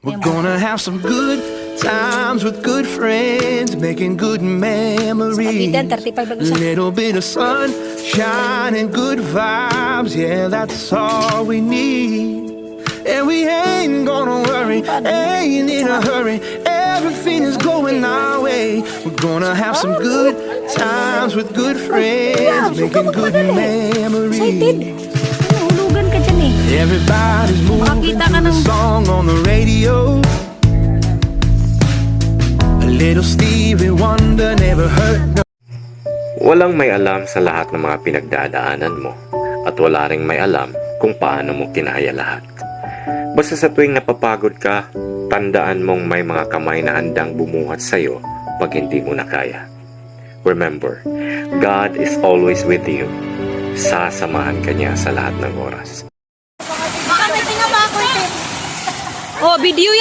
We're gonna have some good times with good friends, making good memories. Sabitan, 35 lang isa. Little bit of sunshine and good vibes, yeah, that's all we need. And we ain't gonna worry, ain't in a hurry, everything is going our way. We're gonna have some good times with good friends, making good Excited. memories. Nahulugan ka dyan eh. Everybody's moving Makakita to ka the ng- song on the radio. A little Stevie Wonder never hurt no. Walang may alam sa lahat ng mga pinagdadaanan mo at wala ring may alam kung paano mo kinaya lahat. Basta sa tuwing napapagod ka, tandaan mong may mga kamay na handang bumuhat sa'yo pag hindi mo na kaya. Remember, God is always with you. Sasamahan ka niya sa lahat ng oras. Oh, video yan.